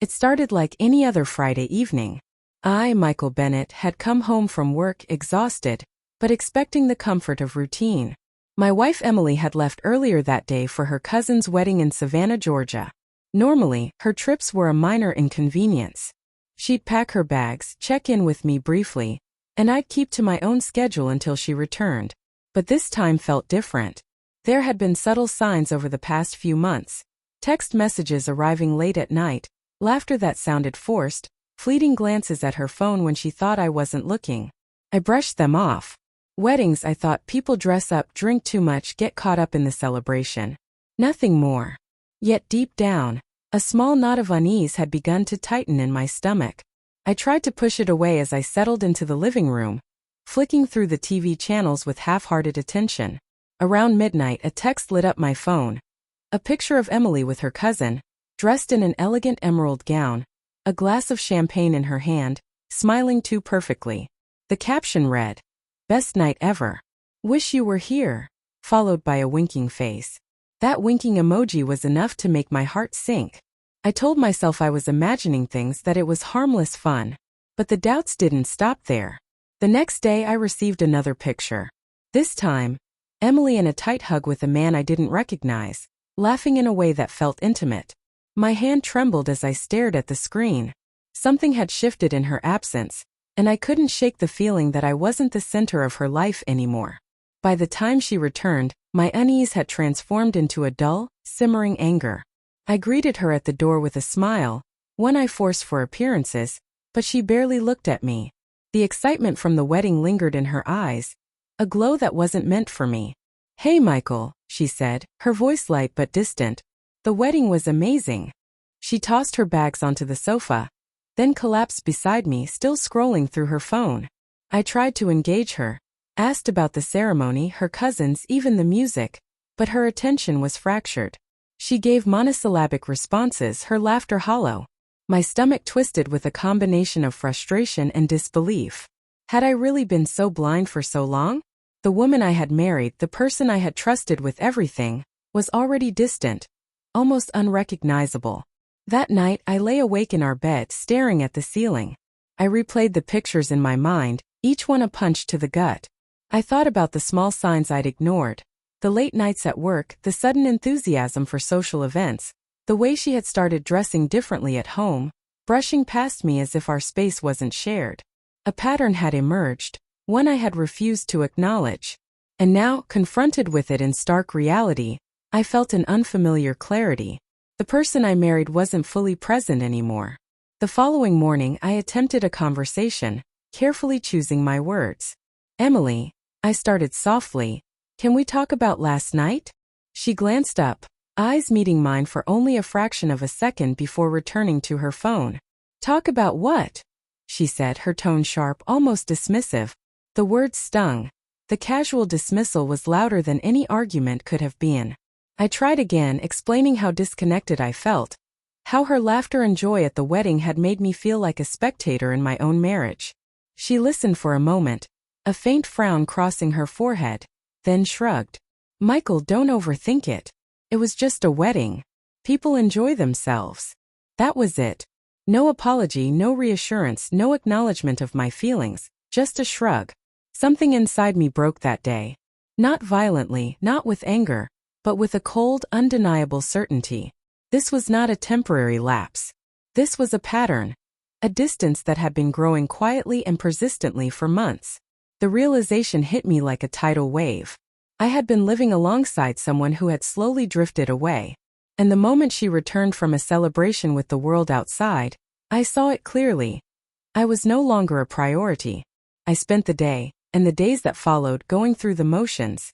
It started like any other Friday evening. I, Michael Bennett, had come home from work exhausted, but expecting the comfort of routine. My wife Emily had left earlier that day for her cousin's wedding in Savannah, Georgia. Normally, her trips were a minor inconvenience. She'd pack her bags, check in with me briefly, and I'd keep to my own schedule until she returned. But this time felt different. There had been subtle signs over the past few months. Text messages arriving late at night, laughter that sounded forced, fleeting glances at her phone when she thought I wasn't looking. I brushed them off. Weddings, I thought, people dress up, drink too much, get caught up in the celebration. Nothing more. Yet deep down, a small knot of unease had begun to tighten in my stomach. I tried to push it away as I settled into the living room, flicking through the TV channels with half-hearted attention. Around midnight, a text lit up my phone. A picture of Emily with her cousin, dressed in an elegant emerald gown, a glass of champagne in her hand, smiling too perfectly. The caption read, "Best night ever. Wish you were here," followed by a winking face. That winking emoji was enough to make my heart sink. I told myself I was imagining things, that it was harmless fun. But the doubts didn't stop there. The next day I received another picture. This time, Emily in a tight hug with a man I didn't recognize, laughing in a way that felt intimate. My hand trembled as I stared at the screen. Something had shifted in her absence, and I couldn't shake the feeling that I wasn't the center of her life anymore. By the time she returned, my unease had transformed into a dull, simmering anger. I greeted her at the door with a smile, one I forced for appearances, but she barely looked at me. The excitement from the wedding lingered in her eyes, a glow that wasn't meant for me. "Hey Michael," she said, her voice light but distant. "The wedding was amazing." She tossed her bags onto the sofa, then collapsed beside me, still scrolling through her phone. I tried to engage her, asked about the ceremony, her cousins, even the music, but her attention was fractured. She gave monosyllabic responses, her laughter hollow. My stomach twisted with a combination of frustration and disbelief. Had I really been so blind for so long? The woman I had married, the person I had trusted with everything, was already distant, almost unrecognizable. That night, I lay awake in our bed, staring at the ceiling. I replayed the pictures in my mind, each one a punch to the gut. I thought about the small signs I'd ignored, the late nights at work, the sudden enthusiasm for social events, the way she had started dressing differently at home, brushing past me as if our space wasn't shared. A pattern had emerged, one I had refused to acknowledge. And now, confronted with it in stark reality, I felt an unfamiliar clarity. The person I married wasn't fully present anymore. The following morning, I attempted a conversation, carefully choosing my words. "Emily," I started softly, "can we talk about last night?" She glanced up, eyes meeting mine for only a fraction of a second before returning to her phone. "Talk about what?" she said, her tone sharp, almost dismissive. The words stung. The casual dismissal was louder than any argument could have been. I tried again, explaining how disconnected I felt, how her laughter and joy at the wedding had made me feel like a spectator in my own marriage. She listened for a moment, a faint frown crossing her forehead, then shrugged. "Michael, don't overthink it. It was just a wedding. People enjoy themselves." That was it. No apology, no reassurance, no acknowledgement of my feelings, just a shrug. Something inside me broke that day. Not violently, not with anger, but with a cold, undeniable certainty. This was not a temporary lapse. This was a pattern, a distance that had been growing quietly and persistently for months. The realization hit me like a tidal wave. I had been living alongside someone who had slowly drifted away. And the moment she returned from a celebration with the world outside, I saw it clearly. I was no longer a priority. I spent the day, and the days that followed, going through the motions.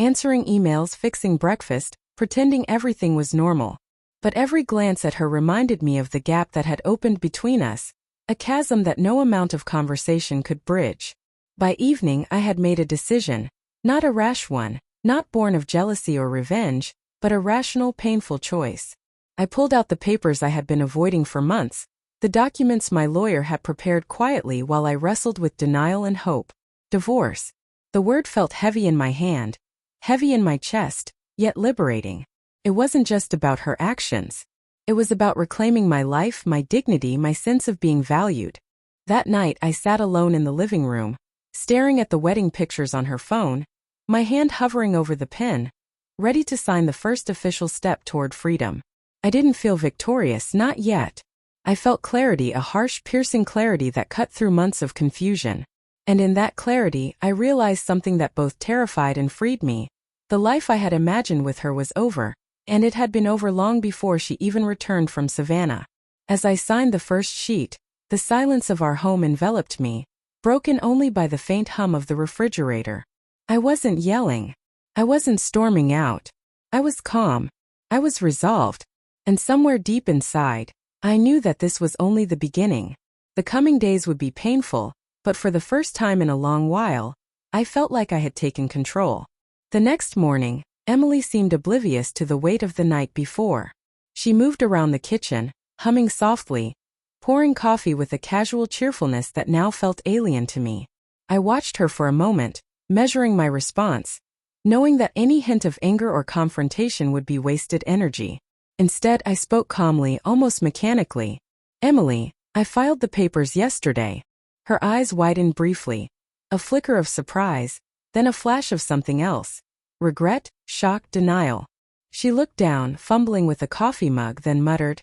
Answering emails, fixing breakfast, pretending everything was normal. But every glance at her reminded me of the gap that had opened between us, a chasm that no amount of conversation could bridge. By evening, I had made a decision, not a rash one, not born of jealousy or revenge, but a rational, painful choice. I pulled out the papers I had been avoiding for months, the documents my lawyer had prepared quietly while I wrestled with denial and hope. Divorce. The word felt heavy in my hand, heavy in my chest, yet liberating. It wasn't just about her actions. It was about reclaiming my life, my dignity, my sense of being valued. That night I sat alone in the living room, staring at the wedding pictures on her phone, my hand hovering over the pen, ready to sign the first official step toward freedom. I didn't feel victorious, not yet. I felt clarity, a harsh, piercing clarity that cut through months of confusion. And in that clarity, I realized something that both terrified and freed me. The life I had imagined with her was over, and it had been over long before she even returned from Savannah. As I signed the first sheet, the silence of our home enveloped me, broken only by the faint hum of the refrigerator. I wasn't yelling. I wasn't storming out. I was calm. I was resolved. And somewhere deep inside, I knew that this was only the beginning. The coming days would be painful, but for the first time in a long while, I felt like I had taken control. The next morning, Emily seemed oblivious to the weight of the night before. She moved around the kitchen, humming softly, pouring coffee with a casual cheerfulness that now felt alien to me. I watched her for a moment, measuring my response, knowing that any hint of anger or confrontation would be wasted energy. Instead, I spoke calmly, almost mechanically. "Emily, I filed the papers yesterday." Her eyes widened briefly. A flicker of surprise, then a flash of something else. Regret, shock, denial. She looked down, fumbling with a coffee mug, then muttered,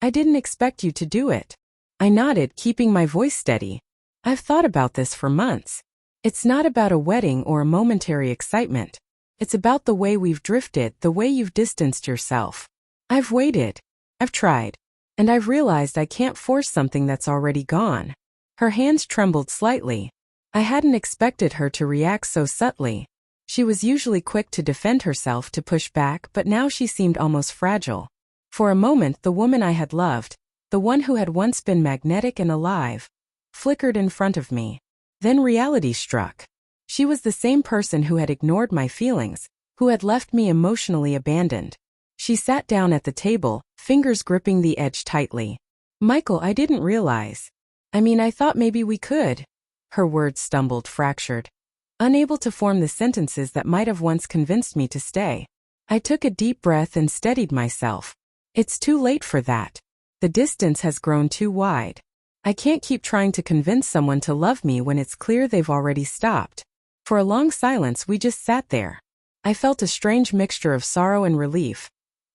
"I didn't expect you to do it." I nodded, keeping my voice steady. "I've thought about this for months. It's not about a wedding or a momentary excitement. It's about the way we've drifted, the way you've distanced yourself. I've waited. I've tried. And I've realized I can't force something that's already gone." Her hands trembled slightly. I hadn't expected her to react so subtly. She was usually quick to defend herself, to push back, but now she seemed almost fragile. For a moment, the woman I had loved, the one who had once been magnetic and alive, flickered in front of me. Then reality struck. She was the same person who had ignored my feelings, who had left me emotionally abandoned. She sat down at the table, fingers gripping the edge tightly. "Michael, I didn't realize. I thought maybe we could." Her words stumbled, fractured, unable to form the sentences that might have once convinced me to stay. I took a deep breath and steadied myself. "It's too late for that. The distance has grown too wide. I can't keep trying to convince someone to love me when it's clear they've already stopped." For a long silence, we just sat there. I felt a strange mixture of sorrow and relief.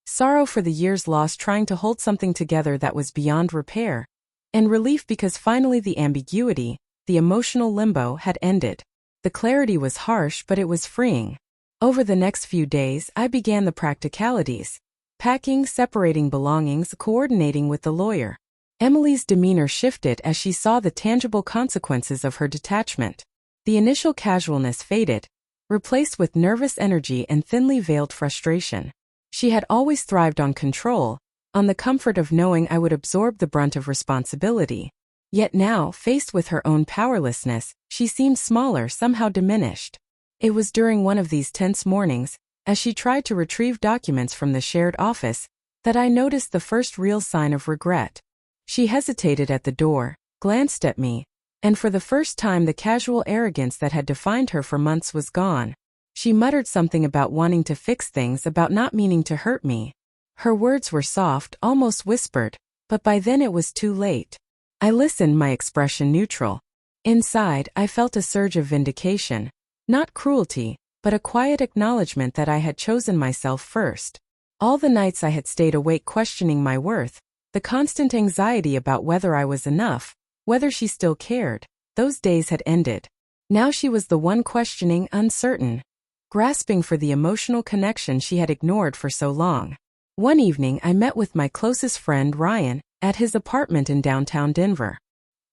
Sorrow for the years lost trying to hold something together that was beyond repair, and relief because finally the ambiguity, the emotional limbo, had ended. The clarity was harsh, but it was freeing. Over the next few days, I began the practicalities: packing, separating belongings, coordinating with the lawyer. Emily's demeanor shifted as she saw the tangible consequences of her detachment. The initial casualness faded, replaced with nervous energy and thinly veiled frustration. She had always thrived on control, on the comfort of knowing I would absorb the brunt of responsibility. Yet now, faced with her own powerlessness, she seemed smaller, somehow diminished. It was during one of these tense mornings, as she tried to retrieve documents from the shared office, that I noticed the first real sign of regret. She hesitated at the door, glanced at me, and for the first time the casual arrogance that had defined her for months was gone. She muttered something about wanting to fix things, about not meaning to hurt me. Her words were soft, almost whispered, but by then it was too late. I listened, my expression neutral. Inside, I felt a surge of vindication. Not cruelty, but a quiet acknowledgement that I had chosen myself first. All the nights I had stayed awake questioning my worth, the constant anxiety about whether I was enough, whether she still cared, those days had ended. Now she was the one questioning, uncertain, grasping for the emotional connection she had ignored for so long. One evening I met with my closest friend Ryan at his apartment in downtown Denver.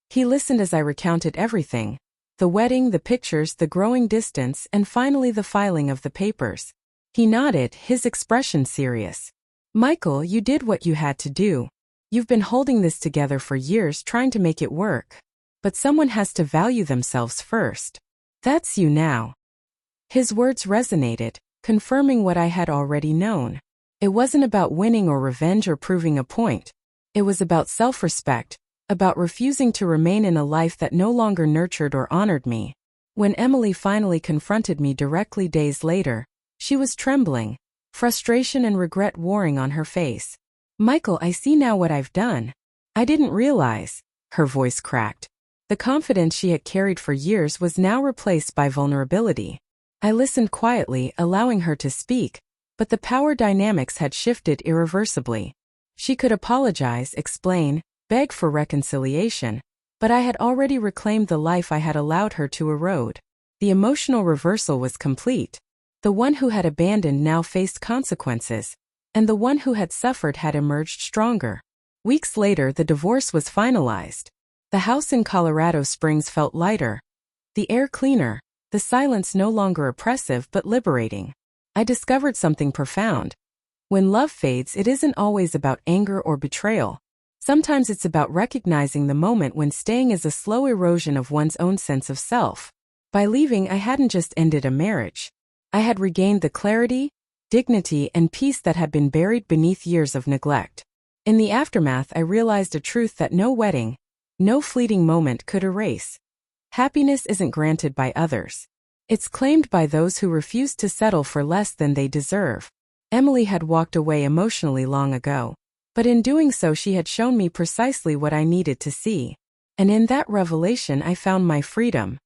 He listened as I recounted everything: the wedding, the pictures, the growing distance, and finally the filing of the papers. He nodded, his expression serious. "Michael, you did what you had to do. You've been holding this together for years, trying to make it work. But someone has to value themselves first. That's you now." His words resonated, confirming what I had already known. It wasn't about winning or revenge or proving a point. It was about self-respect, about refusing to remain in a life that no longer nurtured or honored me. When Emily finally confronted me directly days later, she was trembling, frustration and regret warring on her face. Michael, I see now what I've done. I didn't realize. Her voice cracked. The confidence she had carried for years was now replaced by vulnerability. I listened quietly, allowing her to speak, but the power dynamics had shifted irreversibly. She could apologize, explain, beg for reconciliation, but I had already reclaimed the life I had allowed her to erode. The emotional reversal was complete. The one who had abandoned now faced consequences, and the one who had suffered had emerged stronger. Weeks later, the divorce was finalized. The house in Colorado Springs felt lighter, the air cleaner, the silence no longer oppressive but liberating. I discovered something profound. When love fades, it isn't always about anger or betrayal. Sometimes it's about recognizing the moment when staying is a slow erosion of one's own sense of self. By leaving, I hadn't just ended a marriage. I had regained the clarity, dignity, and peace that had been buried beneath years of neglect. In the aftermath, I realized a truth that no wedding, no fleeting moment could erase. Happiness isn't granted by others. It's claimed by those who refuse to settle for less than they deserve. Emily had walked away emotionally long ago, but in doing so she had shown me precisely what I needed to see. And in that revelation I found my freedom.